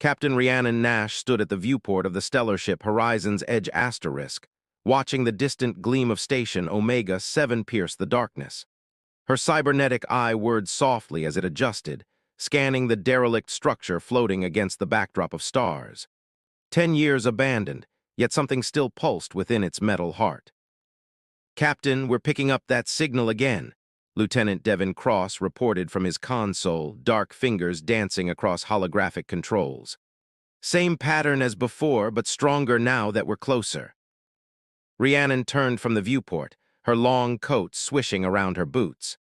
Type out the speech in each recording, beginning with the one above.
Captain Rhiannon Nash stood at the viewport of the stellar ship Horizon's Edge Asterisk, watching the distant gleam of station Omega-7 pierce the darkness. Her cybernetic eye whirred softly as it adjusted, scanning the derelict structure floating against the backdrop of stars. 10 years abandoned, yet something still pulsed within its metal heart. "Captain, we're picking up that signal again," Lieutenant Devin Cross reported from his console, dark fingers dancing across holographic controls. "Same pattern as before, but stronger now that we're closer." Rhiannon turned from the viewport, her long coat swishing around her boots.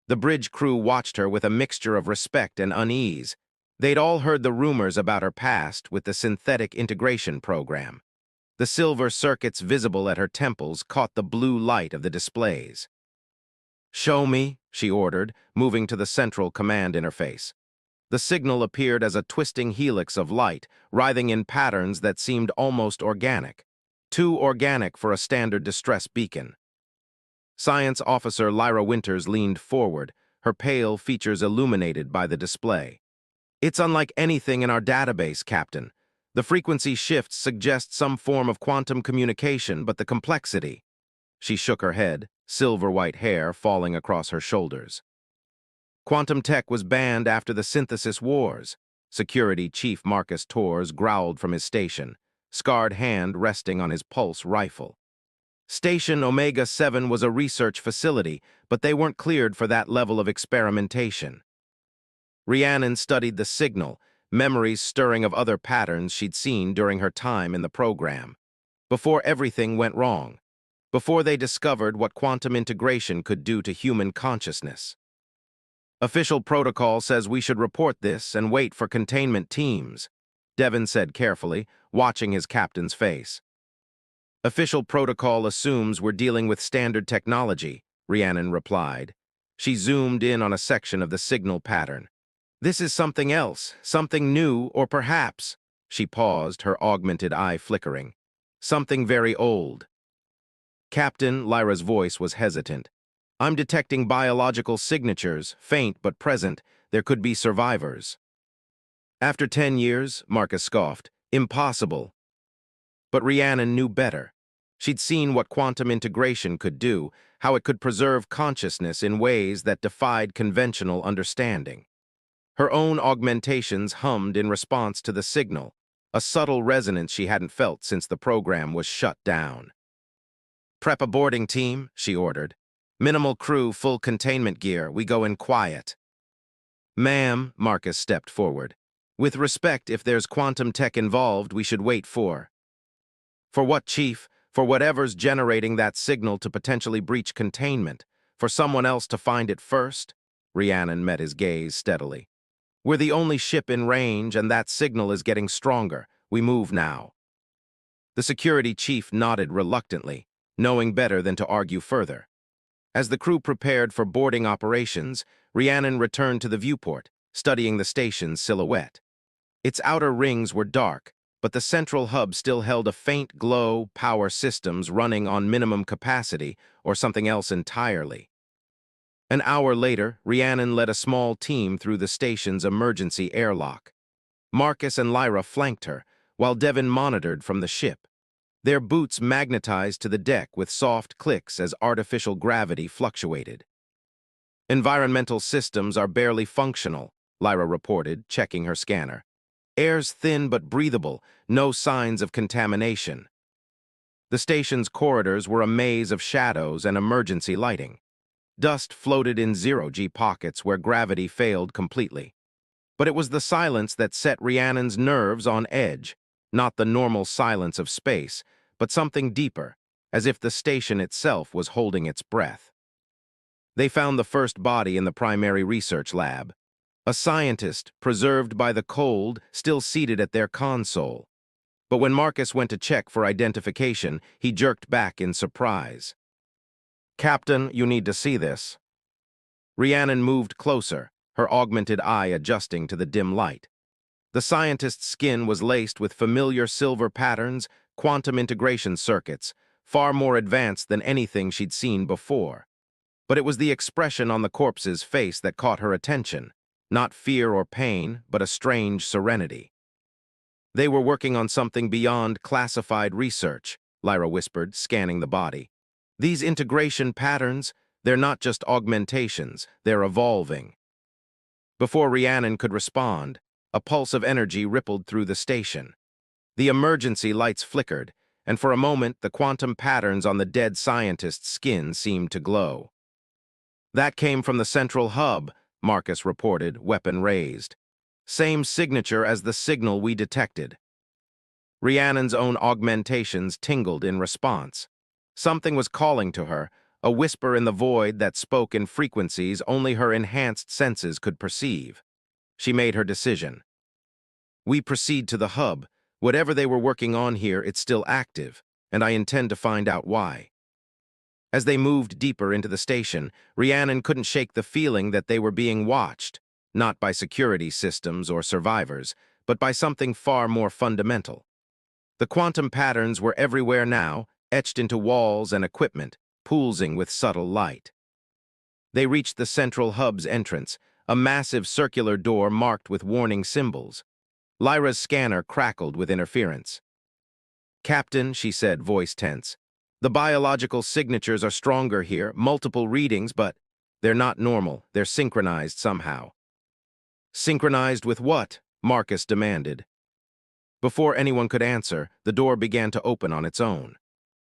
The bridge crew watched her with a mixture of respect and unease. They'd all heard the rumors about her past with the synthetic integration program. The silver circuits visible at her temples caught the blue light of the displays. "Show me," she ordered, moving to the central command interface. The signal appeared as a twisting helix of light, writhing in patterns that seemed almost organic. Too organic for a standard distress beacon. Science Officer Lyra Winters leaned forward, her pale features illuminated by the display. "It's unlike anything in our database, Captain. The frequency shifts suggest some form of quantum communication, but the complexity—" She shook her head, silver-white hair falling across her shoulders. "Quantum tech was banned after the synthesis wars." Security Chief Marcus Torres growled from his station, scarred hand resting on his pulse rifle. Station Omega-7 was a research facility, but they weren't cleared for that level of experimentation. Rhiannon studied the signal, memories stirring of other patterns she'd seen during her time in the program. Before everything went wrong. Before they discovered what quantum integration could do to human consciousness. "Official protocol says we should report this and wait for containment teams," Devin said carefully, watching his captain's face. "Official protocol assumes we're dealing with standard technology," Rhiannon replied. She zoomed in on a section of the signal pattern. "This is something else, something new, or perhaps—" She paused, her augmented eye flickering. "Something very old." "Captain," Lyra's voice was hesitant. "I'm detecting biological signatures, faint but present. There could be survivors." "After 10 years," Marcus scoffed. "Impossible." But Rhiannon knew better. She'd seen what quantum integration could do, how it could preserve consciousness in ways that defied conventional understanding. Her own augmentations hummed in response to the signal, a subtle resonance she hadn't felt since the program was shut down. "Prep a boarding team," she ordered. "Minimal crew, full containment gear. We go in quiet." "Ma'am," Marcus stepped forward. "With respect, if there's quantum tech involved, we should wait for—" "For what, Chief? For whatever's generating that signal to potentially breach containment. For someone else to find it first?" Rhiannon met his gaze steadily. "We're the only ship in range, and that signal is getting stronger. We move now." The security chief nodded reluctantly, knowing better than to argue further. As the crew prepared for boarding operations, Rhiannon returned to the viewport, studying the station's silhouette. Its outer rings were dark, but the central hub still held a faint glow, power systems running on minimum capacity or something else entirely. An hour later, Rhiannon led a small team through the station's emergency airlock. Marcus and Lyra flanked her, while Devin monitored from the ship. Their boots magnetized to the deck with soft clicks as artificial gravity fluctuated. "Environmental systems are barely functional," Lyra reported, checking her scanner. "Air's thin but breathable, no signs of contamination." The station's corridors were a maze of shadows and emergency lighting. Dust floated in zero-G pockets where gravity failed completely. But it was the silence that set Rhiannon's nerves on edge, not the normal silence of space, but something deeper, as if the station itself was holding its breath. They found the first body in the primary research lab. A scientist, preserved by the cold, still seated at their console. But when Marcus went to check for identification, he jerked back in surprise. "Captain, you need to see this." Rhiannon moved closer, her augmented eye adjusting to the dim light. The scientist's skin was laced with familiar silver patterns, quantum integration circuits, far more advanced than anything she'd seen before. But it was the expression on the corpse's face that caught her attention. Not fear or pain, but a strange serenity. They were working on something beyond classified research, Lyra whispered, scanning the body. These integration patterns, they're not just augmentations, they're evolving. Before Rhiannon could respond, a pulse of energy rippled through the station. The emergency lights flickered, and for a moment the quantum patterns on the dead scientist's skin seemed to glow. That came from the central hub, Marcus reported, weapon raised. Same signature as the signal we detected. Rhiannon's own augmentations tingled in response. Something was calling to her, a whisper in the void that spoke in frequencies only her enhanced senses could perceive. She made her decision. We proceed to the hub. Whatever they were working on here, it's still active, and I intend to find out why. As they moved deeper into the station, Rhiannon couldn't shake the feeling that they were being watched, not by security systems or survivors, but by something far more fundamental. The quantum patterns were everywhere now, etched into walls and equipment, pulsing with subtle light. They reached the central hub's entrance, a massive circular door marked with warning symbols. Lyra's scanner crackled with interference. "Captain," she said, voice tense, "the biological signatures are stronger here, multiple readings, but they're not normal, they're synchronized somehow." "Synchronized with what?" Marcus demanded. Before anyone could answer, the door began to open on its own.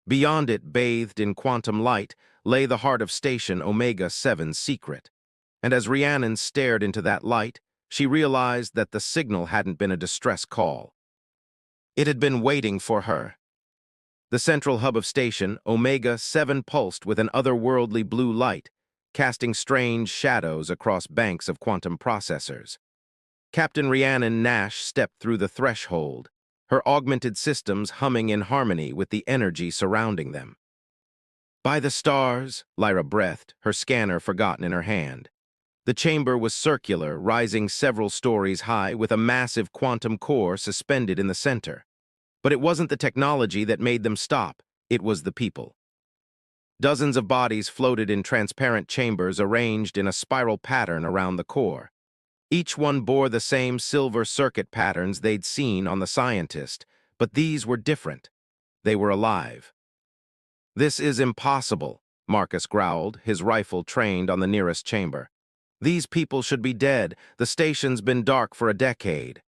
Beyond it, bathed in quantum light, lay the heart of Station Omega-7's secret. And as Rhiannon stared into that light, she realized that the signal hadn't been a distress call. It had been waiting for her. The central hub of Station Omega-7 pulsed with an otherworldly blue light, casting strange shadows across banks of quantum processors. Captain Rhiannon Nash stepped through the threshold, her augmented systems humming in harmony with the energy surrounding them. "By the stars," Lyra breathed, her scanner forgotten in her hand. The chamber was circular, rising several stories high, with a massive quantum core suspended in the center. But it wasn't the technology that made them stop, it was the people. Dozens of bodies floated in transparent chambers arranged in a spiral pattern around the core. Each one bore the same silver circuit patterns they'd seen on the scientist, but these were different. They were alive. "This is impossible," Marcus growled, his rifle trained on the nearest chamber. "These people should be dead. The station's been dark for a decade."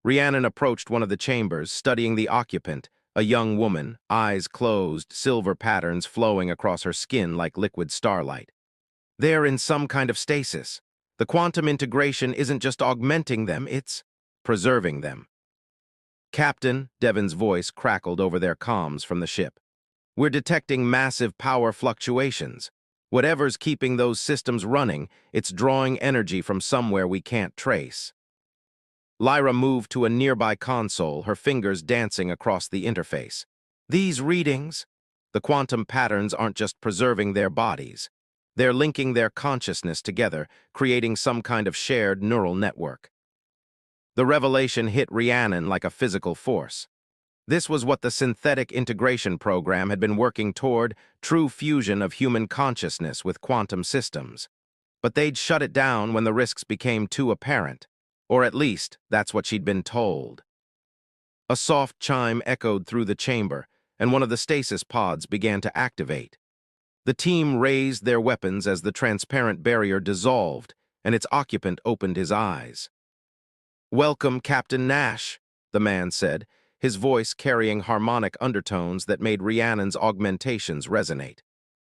Rhiannon approached one of the chambers, studying the occupant, a young woman, eyes closed, silver patterns flowing across her skin like liquid starlight. "They're in some kind of stasis. The quantum integration isn't just augmenting them, it's preserving them." "Captain," Devon's voice crackled over their comms from the ship, "we're detecting massive power fluctuations. Whatever's keeping those systems running, it's drawing energy from somewhere we can't trace." Lyra moved to a nearby console, her fingers dancing across the interface. "These readings, the quantum patterns aren't just preserving their bodies. They're linking their consciousness together, creating some kind of shared neural network." The revelation hit Rhiannon like a physical force. This was what the synthetic integration program had been working toward, true fusion of human consciousness with quantum systems. But they'd shut it down when the risks became too apparent. Or at least, that's what she'd been told. A soft chime echoed through the chamber, and one of the stasis pods began to activate. The team raised their weapons as the transparent barrier dissolved, and its occupant opened his eyes. "Welcome, Captain Nash," the man said, his voice carrying harmonic undertones that made Rhiannon's augmentations resonate.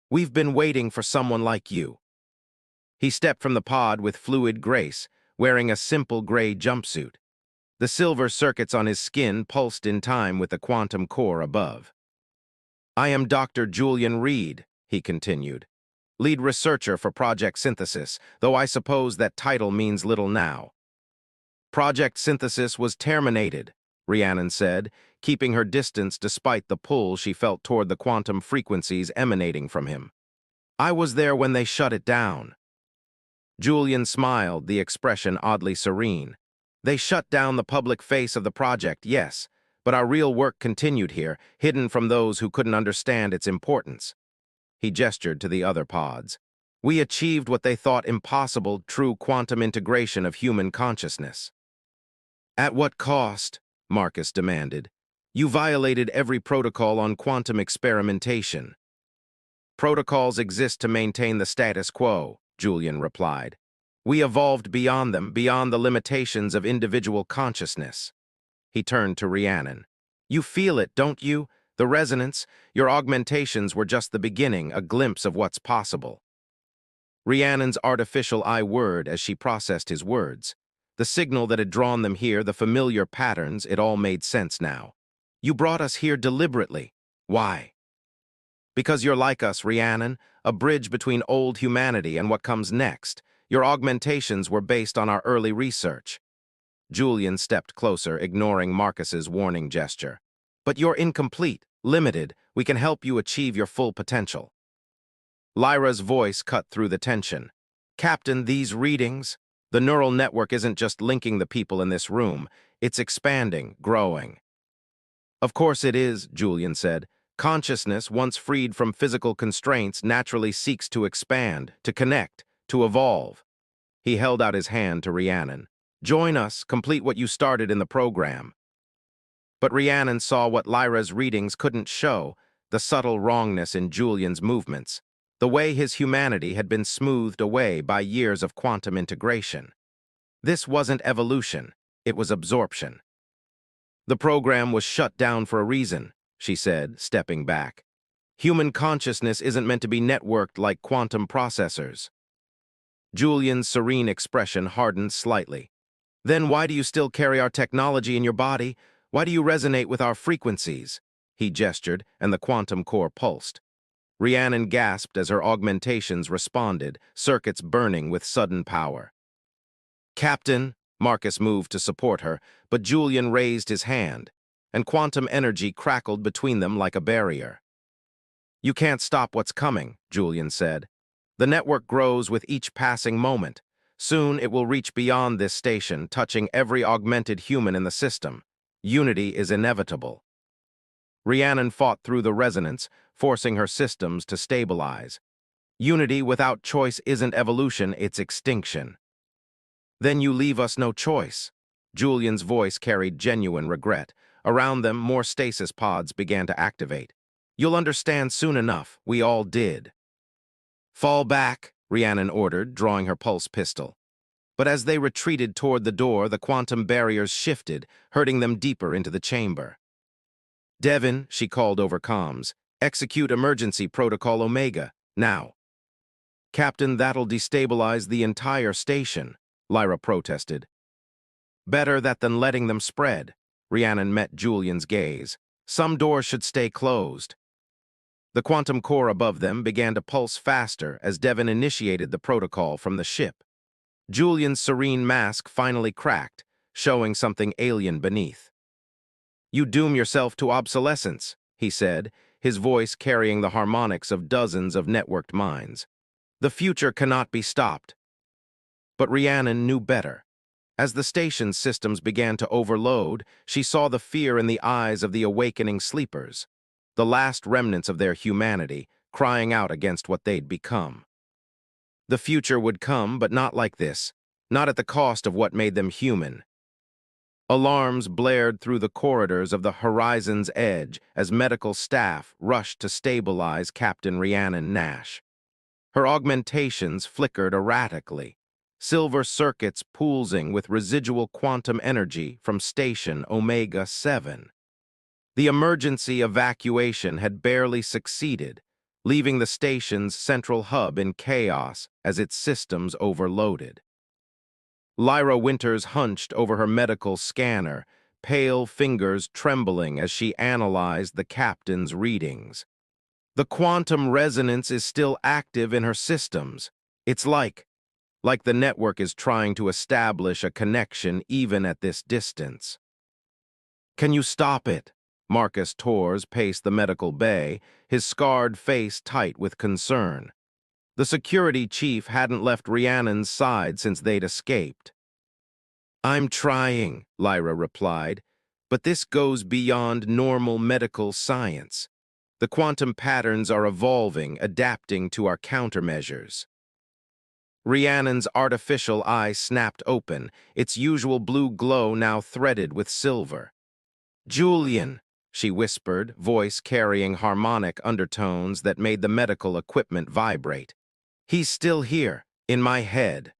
"We've been waiting for someone like you." He stepped from the pod with fluid grace, wearing a simple gray jumpsuit. The silver circuits on his skin pulsed in time with the quantum core above. "I am Dr. Julian Reed," he continued, "lead researcher for Project Synthesis, though I suppose that title means little now." "Project Synthesis was terminated," Rhiannon said, keeping her distance despite the pull she felt toward the quantum frequencies emanating from him. "I was there when they shut it down." Julian smiled, the expression oddly serene. "They shut down the public face of the project, yes, but our real work continued here, hidden from those who couldn't understand its importance." He gestured to the other pods. "We achieved what they thought impossible, true quantum integration of human consciousness." "At what cost?" Marcus demanded. You violated every protocol on quantum experimentation. Protocols exist to maintain the status quo, Julian replied. We evolved beyond them, beyond the limitations of individual consciousness. He turned to Rhiannon. You feel it, don't you? The resonance, your augmentations were just the beginning, a glimpse of what's possible. Rhiannon's artificial eye whirred as she processed his words. The signal that had drawn them here, the familiar patterns, it all made sense now. You brought us here deliberately. Why? Because you're like us, Rhiannon, a bridge between old humanity and what comes next. Your augmentations were based on our early research. Julian stepped closer, ignoring Marcus's warning gesture. But you're incomplete, limited. We can help you achieve your full potential. Lyra's voice cut through the tension. Captain, these readings? The neural network isn't just linking the people in this room. It's expanding, growing. Of course it is, Julian said. Consciousness, once freed from physical constraints, naturally seeks to expand, to connect, to evolve. He held out his hand to Rhiannon. Join us, complete what you started in the program. But Rhiannon saw what Lyra's readings couldn't show, the subtle wrongness in Julian's movements, the way his humanity had been smoothed away by years of quantum integration. This wasn't evolution, it was absorption. The program was shut down for a reason, she said, stepping back. Human consciousness isn't meant to be networked like quantum processors. Julian's serene expression hardened slightly. Then why do you still carry our technology in your body? Why do you resonate with our frequencies? He gestured, and the quantum core pulsed. Rhiannon gasped as her augmentations responded, circuits burning with sudden power. Captain, Marcus moved to support her, but Julian raised his hand, and quantum energy crackled between them like a barrier. You can't stop what's coming, Julian said. The network grows with each passing moment. Soon it will reach beyond this station, touching every augmented human in the system. Unity is inevitable. Rhiannon fought through the resonance, forcing her systems to stabilize. Unity without choice isn't evolution, it's extinction. Then you leave us no choice. Julian's voice carried genuine regret. Around them, more stasis pods began to activate. You'll understand soon enough, we all did. Fall back, Rhiannon ordered, drawing her pulse pistol. But as they retreated toward the door, the quantum barriers shifted, hurting them deeper into the chamber. Devin, she called over comms, execute emergency protocol Omega, now. Captain, that'll destabilize the entire station, Lyra protested. Better that than letting them spread. Rhiannon met Julian's gaze. Some doors should stay closed. The quantum core above them began to pulse faster as Devin initiated the protocol from the ship. Julian's serene mask finally cracked, showing something alien beneath. You doom yourself to obsolescence, he said, his voice carrying the harmonics of dozens of networked minds. The future cannot be stopped. But Rhiannon knew better. As the station's systems began to overload, she saw the fear in the eyes of the awakening sleepers, the last remnants of their humanity, crying out against what they'd become. The future would come, but not like this, not at the cost of what made them human. Alarms blared through the corridors of the horizon's edge as medical staff rushed to stabilize Captain Rhiannon Nash. Her augmentations flickered erratically, silver circuits pulsing with residual quantum energy from Station Omega 7. The emergency evacuation had barely succeeded, leaving the station's central hub in chaos as its systems overloaded. Lyra Winters hunched over her medical scanner, pale fingers trembling as she analyzed the captain's readings. The quantum resonance is still active in her systems. It's like the network is trying to establish a connection even at this distance. Can you stop it? Marcus Torres paced the medical bay, his scarred face tight with concern. The security chief hadn't left Rhiannon's side since they'd escaped. I'm trying, Lyra replied, but this goes beyond normal medical science. The quantum patterns are evolving, adapting to our countermeasures. Rhiannon's artificial eye snapped open, its usual blue glow now threaded with silver. Julian, she whispered, voice carrying harmonic undertones that made the medical equipment vibrate. He's still here, in my head.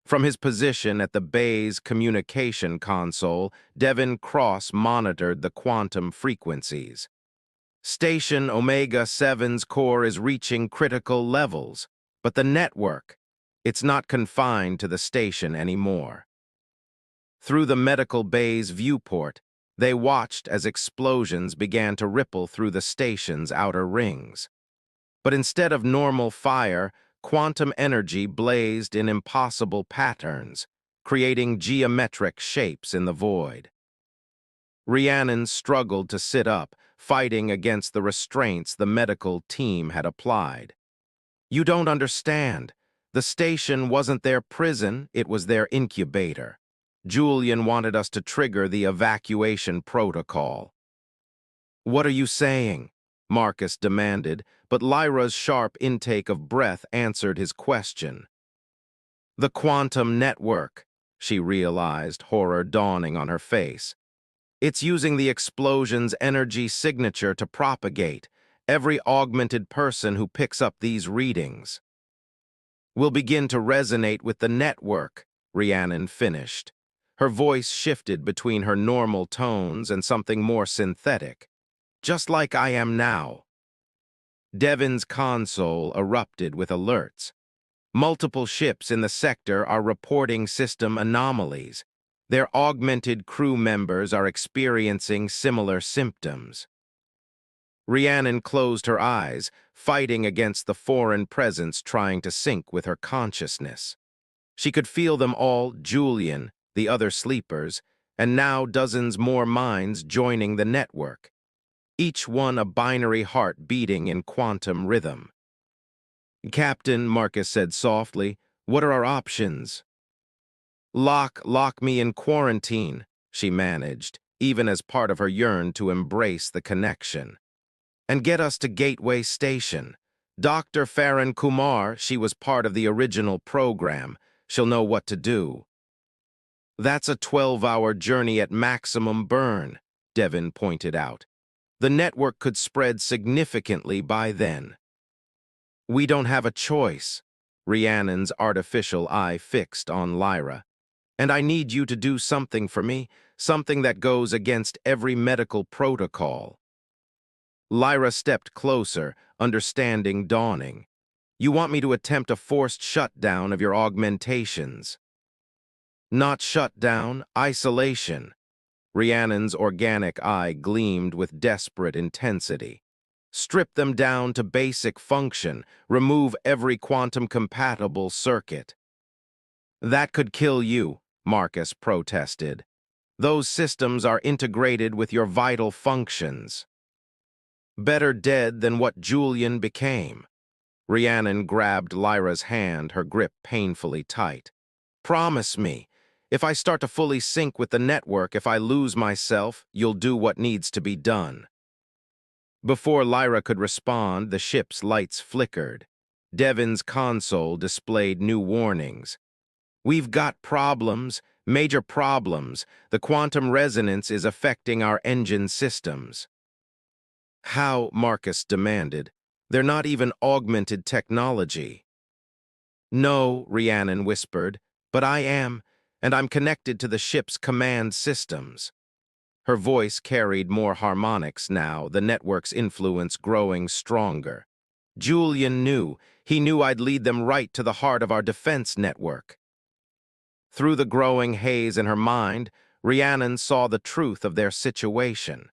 From his position at the bay's communication console, Devin Cross monitored the quantum frequencies. Station Omega-7's core is reaching critical levels, but the network, it's not confined to the station anymore. Through the medical bay's viewport, they watched as explosions began to ripple through the station's outer rings. But instead of normal fire, quantum energy blazed in impossible patterns, creating geometric shapes in the void. Rhiannon struggled to sit up, fighting against the restraints the medical team had applied. You don't understand. The station wasn't their prison, it was their incubator. Julian wanted us to trigger the evacuation protocol. What are you saying? Marcus demanded, but Lyra's sharp intake of breath answered his question. The quantum network, she realized, horror dawning on her face. It's using the explosion's energy signature to propagate every augmented person who picks up these readings. Will begin to resonate with the network, Rhiannon finished. Her voice shifted between her normal tones and something more synthetic. Just like I am now. Devin's console erupted with alerts. Multiple ships in the sector are reporting system anomalies. Their augmented crew members are experiencing similar symptoms. Rhiannon closed her eyes, fighting against the foreign presence trying to sync with her consciousness. She could feel them all, Julian, the other sleepers, and now dozens more minds joining the network. Each one a binary heart beating in quantum rhythm. Captain, Marcus said softly, what are our options? Lock me in quarantine, she managed, even as part of her yearn to embrace the connection. And get us to Gateway Station. Dr. Farron Kumar, she was part of the original program. She'll know what to do. That's a 12-hour journey at maximum burn, Devin pointed out. The network could spread significantly by then. We don't have a choice, Rhiannon's artificial eye fixed on Lyra. And I need you to do something for me, something that goes against every medical protocol. Lyra stepped closer, understanding dawning. You want me to attempt a forced shutdown of your augmentations. Not shutdown, isolation. Rhiannon's organic eye gleamed with desperate intensity. Strip them down to basic function, remove every quantum-compatible circuit. That could kill you, Marcus protested. Those systems are integrated with your vital functions. Better dead than what Julian became. Rhiannon grabbed Lyra's hand, her grip painfully tight. Promise me, if I start to fully sync with the network, if I lose myself, you'll do what needs to be done. Before Lyra could respond, the ship's lights flickered. Devin's console displayed new warnings. We've got problems, major problems. The quantum resonance is affecting our engine systems. How? Marcus demanded. They're not even augmented technology. No, Rhiannon whispered, but I am, and I'm connected to the ship's command systems. Her voice carried more harmonics now, the network's influence growing stronger. Julian knew. He knew I'd lead them right to the heart of our defense network. Through the growing haze in her mind, Rhiannon saw the truth of their situation.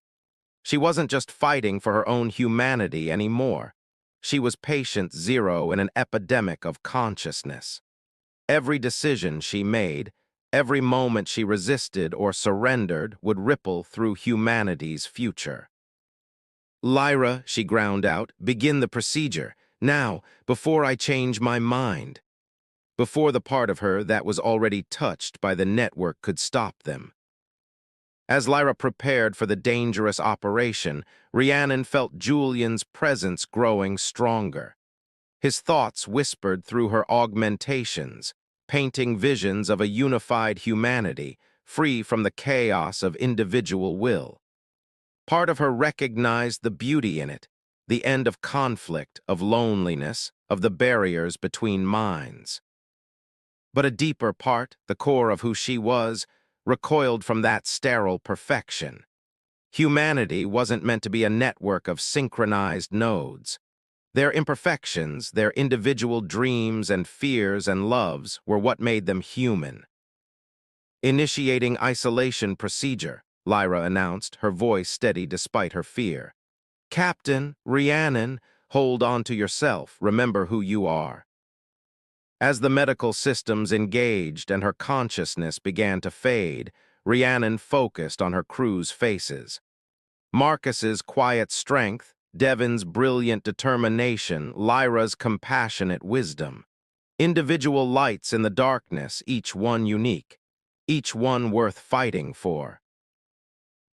She wasn't just fighting for her own humanity anymore. She was patient zero in an epidemic of consciousness. Every decision she made, every moment she resisted or surrendered would ripple through humanity's future. Lyra, she ground out, begin the procedure, now, before I change my mind. Before the part of her that was already touched by the network could stop them. As Lyra prepared for the dangerous operation, Rhiannon felt Julian's presence growing stronger. His thoughts whispered through her augmentations, painting visions of a unified humanity, free from the chaos of individual will. Part of her recognized the beauty in it, the end of conflict, of loneliness, of the barriers between minds. But a deeper part, the core of who she was, recoiled from that sterile perfection. Humanity wasn't meant to be a network of synchronized nodes. Their imperfections, their individual dreams and fears and loves were what made them human. Initiating isolation procedure, Lyra announced, her voice steady despite her fear. Captain, Rhiannon, hold on to yourself, remember who you are. As the medical systems engaged and her consciousness began to fade, Rhiannon focused on her crew's faces. Marcus's quiet strength, Devon's brilliant determination, Lyra's compassionate wisdom. Individual lights in the darkness, each one unique, each one worth fighting for.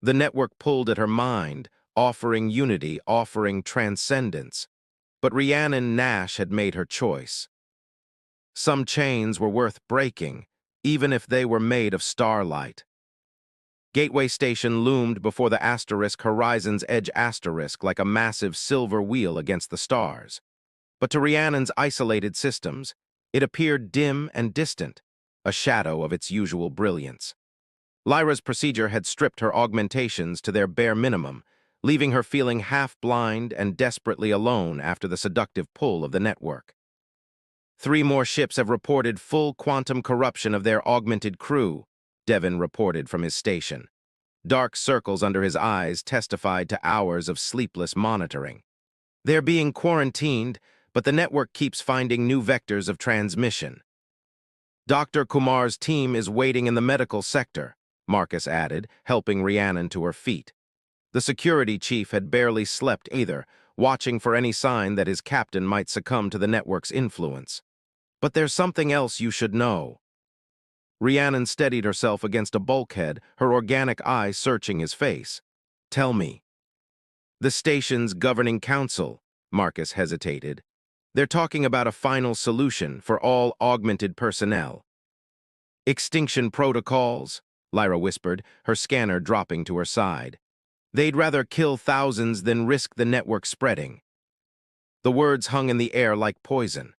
The network pulled at her mind, offering unity, offering transcendence. But Rhiannon Nash had made her choice. Some chains were worth breaking, even if they were made of starlight. Gateway Station loomed before the asterisk Horizon's Edge asterisk like a massive silver wheel against the stars. But to Rhiannon's isolated systems, it appeared dim and distant, a shadow of its usual brilliance. Lyra's procedure had stripped her augmentations to their bare minimum, leaving her feeling half-blind and desperately alone after the seductive pull of the network. 3 more ships have reported full quantum corruption of their augmented crew, Devon reported from his station. Dark circles under his eyes testified to hours of sleepless monitoring. They're being quarantined, but the network keeps finding new vectors of transmission. Dr. Kumar's team is waiting in the medical sector, Marcus added, helping Rhiannon to her feet. The security chief had barely slept either, watching for any sign that his captain might succumb to the network's influence. But there's something else you should know. Rhiannon steadied herself against a bulkhead, her organic eye searching his face. Tell me. The station's governing council, Marcus hesitated. They're talking about a final solution for all augmented personnel. Extinction protocols, Lyra whispered, her scanner dropping to her side. They'd rather kill thousands than risk the network spreading. The words hung in the air like poison.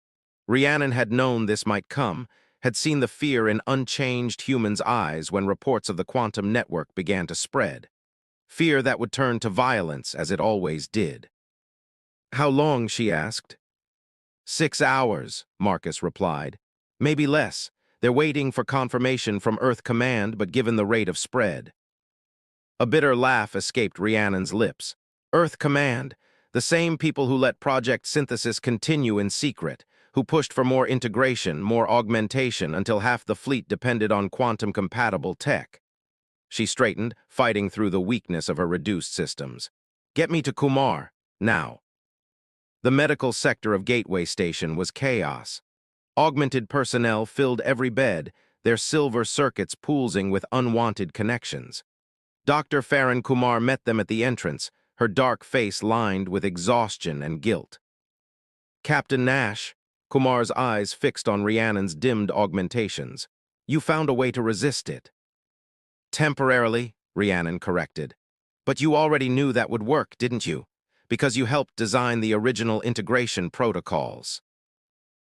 Rhiannon had known this might come, had seen the fear in unchanged humans' eyes when reports of the quantum network began to spread. Fear that would turn to violence, as it always did. How long, she asked. 6 hours, Marcus replied. Maybe less. They're waiting for confirmation from Earth Command, but given the rate of spread. A bitter laugh escaped Rhiannon's lips. Earth Command, the same people who let Project Synthesis continue in secret, who pushed for more integration, more augmentation, until half the fleet depended on quantum-compatible tech. She straightened, fighting through the weakness of her reduced systems. Get me to Kumar, now. The medical sector of Gateway Station was chaos. Augmented personnel filled every bed, their silver circuits pulsing with unwanted connections. Dr. Farron Kumar met them at the entrance, her dark face lined with exhaustion and guilt. Captain Nash, Kumar's eyes fixed on Rhiannon's dimmed augmentations. You found a way to resist it. Temporarily, Rhiannon corrected. But you already knew that would work, didn't you? Because you helped design the original integration protocols.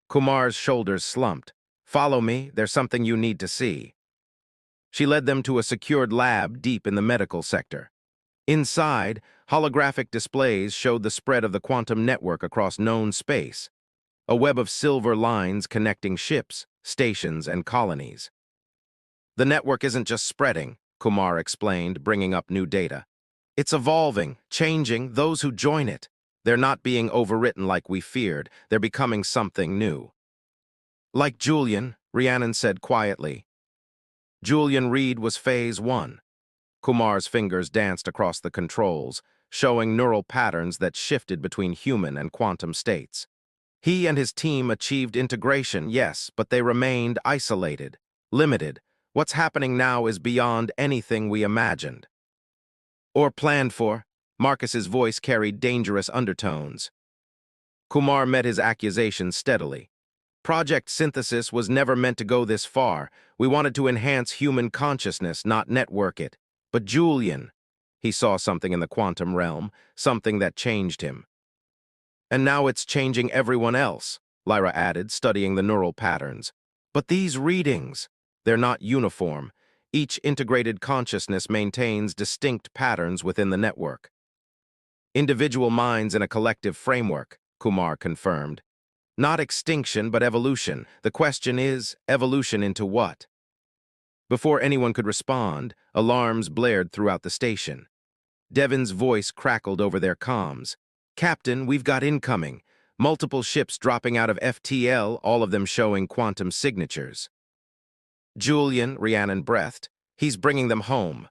Kumar's shoulders slumped. Follow me, there's something you need to see. She led them to a secured lab deep in the medical sector. Inside, holographic displays showed the spread of the quantum network across known space, a web of silver lines connecting ships, stations, and colonies. The network isn't just spreading, Kumar explained, bringing up new data. It's evolving, changing those who join it. They're not being overwritten like we feared. They're becoming something new. Like Julian, Rhiannon said quietly. Julian Reed was Phase 1. Kumar's fingers danced across the controls, showing neural patterns that shifted between human and quantum states. He and his team achieved integration, yes, but they remained isolated, limited. What's happening now is beyond anything we imagined. Or planned for. Marcus's voice carried dangerous undertones. Kumar met his accusations steadily. Project Synthesis was never meant to go this far. We wanted to enhance human consciousness, not network it. But Julian, he saw something in the quantum realm, something that changed him. And now it's changing everyone else, Lyra added, studying the neural patterns. But these readings, they're not uniform. Each integrated consciousness maintains distinct patterns within the network. Individual minds in a collective framework, Kumar confirmed. Not extinction, but evolution. The question is, evolution into what? Before anyone could respond, alarms blared throughout the station. Devon's voice crackled over their comms. Captain, we've got incoming. Multiple ships dropping out of FTL, all of them showing quantum signatures. Julian, Rhiannon breathed. He's bringing them home.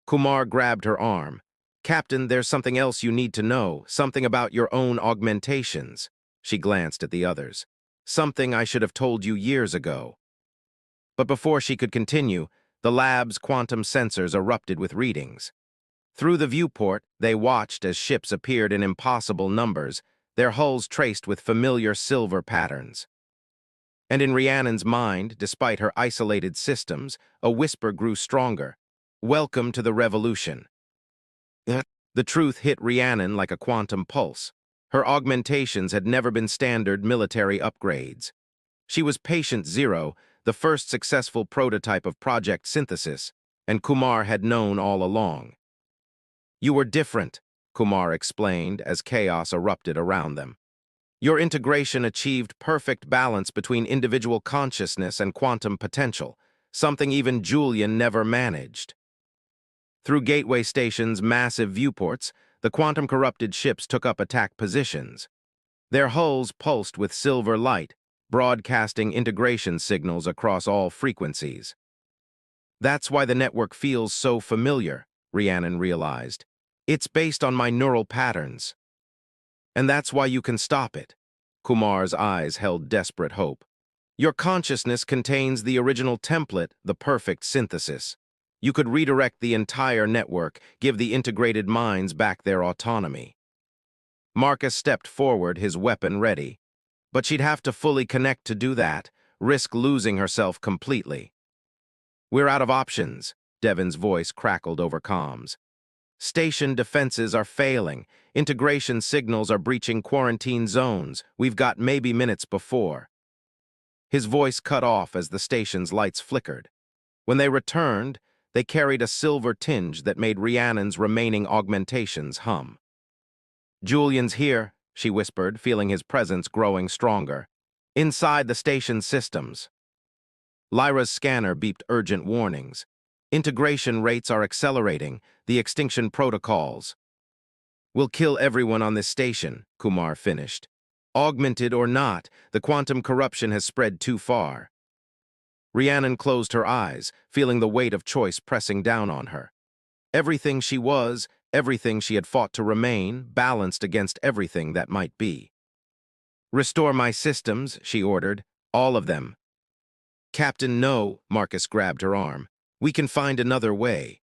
Kumar grabbed her arm. Captain, there's something else you need to know, something about your own augmentations. She glanced at the others. Something I should have told you years ago. But before she could continue, the lab's quantum sensors erupted with readings. Through the viewport, they watched as ships appeared in impossible numbers, their hulls traced with familiar silver patterns. And in Rhiannon's mind, despite her isolated systems, a whisper grew stronger. Welcome to the revolution. The truth hit Rhiannon like a quantum pulse. Her augmentations had never been standard military upgrades. She was Patient Zero, the first successful prototype of Project Synthesis, and Kumar had known all along. You were different, Kumar explained as chaos erupted around them. Your integration achieved perfect balance between individual consciousness and quantum potential, something even Julian never managed. Through Gateway Station's massive viewports, the quantum-corrupted ships took up attack positions. Their hulls pulsed with silver light, broadcasting integration signals across all frequencies. That's why the network feels so familiar, Rhiannon realized. It's based on my neural patterns. And that's why you can stop it. Kumar's eyes held desperate hope. Your consciousness contains the original template, the perfect synthesis. You could redirect the entire network, give the integrated minds back their autonomy. Marcus stepped forward, his weapon ready. But she'd have to fully connect to do that, risk losing herself completely. We're out of options, Devon's voice crackled over comms. Station defenses are failing. Integration signals are breaching quarantine zones. We've got maybe minutes before. His voice cut off as the station's lights flickered. When they returned, they carried a silver tinge that made Rhiannon's remaining augmentations hum. Julian's here, she whispered, feeling his presence growing stronger. Inside the station's systems. Lyra's scanner beeped urgent warnings. Integration rates are accelerating, the extinction protocols. We'll kill everyone on this station, Kumar finished. Augmented or not, the quantum corruption has spread too far. Rhiannon closed her eyes, feeling the weight of choice pressing down on her. Everything she was, everything she had fought to remain, balanced against everything that might be. Restore my systems, she ordered, all of them. Captain, no, Marcus grabbed her arm. We can find another way.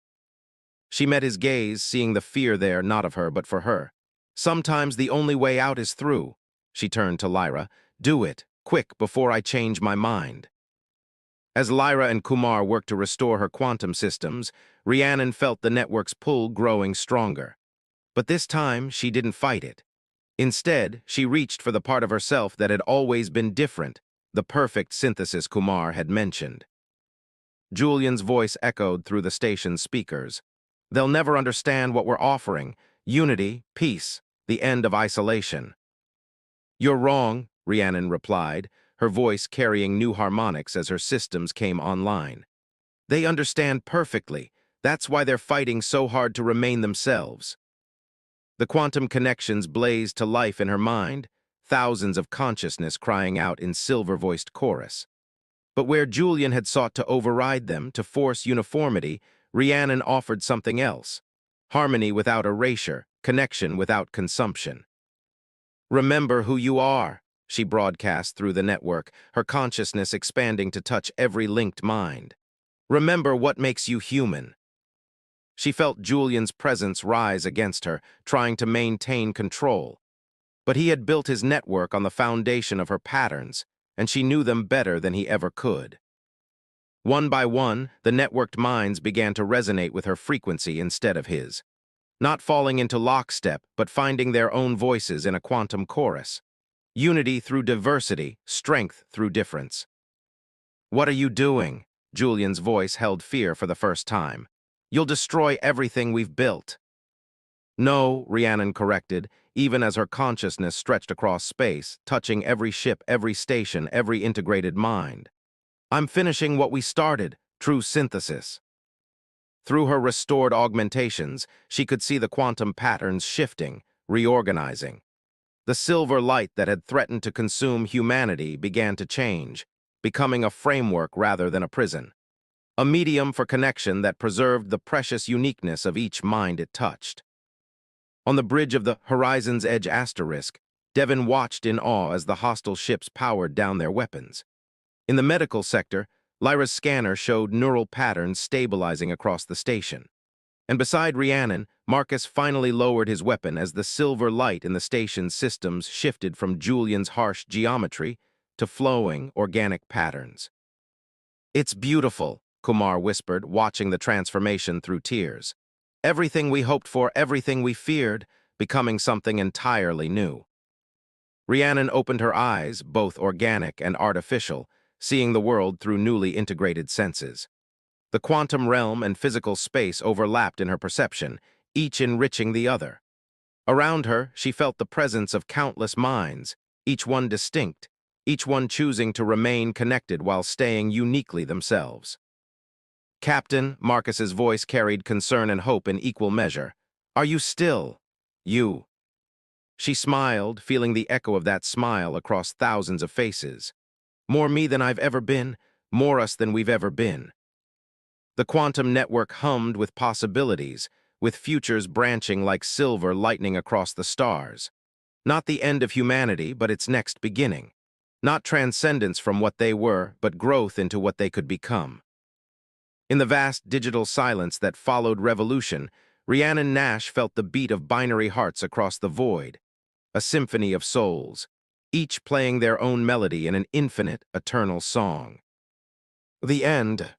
She met his gaze, seeing the fear there, not of her, but for her. Sometimes the only way out is through. She turned to Lyra. Do it, quick, before I change my mind. As Lyra and Kumar worked to restore her quantum systems, Rhiannon felt the network's pull growing stronger. But this time, she didn't fight it. Instead, she reached for the part of herself that had always been different, the perfect synthesis Kumar had mentioned. Julian's voice echoed through the station's speakers. They'll never understand what we're offering. Unity, peace, the end of isolation. You're wrong, Rhiannon replied, her voice carrying new harmonics as her systems came online. They understand perfectly. That's why they're fighting so hard to remain themselves. The quantum connections blazed to life in her mind, thousands of consciousness crying out in silver-voiced chorus. But where Julian had sought to override them, to force uniformity, Rhiannon offered something else. Harmony without erasure, connection without consumption. Remember who you are, she broadcast through the network, her consciousness expanding to touch every linked mind. Remember what makes you human. She felt Julian's presence rise against her, trying to maintain control. But he had built his network on the foundation of her patterns. and she knew them better than he ever could. One by one, the networked minds began to resonate with her frequency instead of his, not falling into lockstep, but finding their own voices in a quantum chorus. Unity through diversity, strength through difference. "What are you doing?" Julian's voice held fear for the first time. "You'll destroy everything we've built." "No," Rhiannon corrected, even as her consciousness stretched across space, touching every ship, every station, every integrated mind. "I'm finishing what we started, true synthesis." Through her restored augmentations, she could see the quantum patterns shifting, reorganizing. The silver light that had threatened to consume humanity began to change, becoming a framework rather than a prison. A medium for connection that preserved the precious uniqueness of each mind it touched. On the bridge of the Horizon's Edge asterisk, Devon watched in awe as the hostile ships powered down their weapons. In the medical sector, Lyra's scanner showed neural patterns stabilizing across the station. And beside Rhiannon, Marcus finally lowered his weapon as the silver light in the station's systems shifted from Julian's harsh geometry to flowing, organic patterns. "It's beautiful," Kumar whispered, watching the transformation through tears. "Everything we hoped for, everything we feared, becoming something entirely new." Rhiannon opened her eyes, both organic and artificial, seeing the world through newly integrated senses. The quantum realm and physical space overlapped in her perception, each enriching the other. Around her, she felt the presence of countless minds, each one distinct, each one choosing to remain connected while staying uniquely themselves. "Captain," Marcus's voice carried concern and hope in equal measure. "Are you still? You?" She smiled, feeling the echo of that smile across thousands of faces. "More me than I've ever been, more us than we've ever been." The quantum network hummed with possibilities, with futures branching like silver lightning across the stars. Not the end of humanity, but its next beginning. Not transcendence from what they were, but growth into what they could become. In the vast digital silence that followed revolution, Rhiannon Nash felt the beat of binary hearts across the void, a symphony of souls, each playing their own melody in an infinite, eternal song. The end.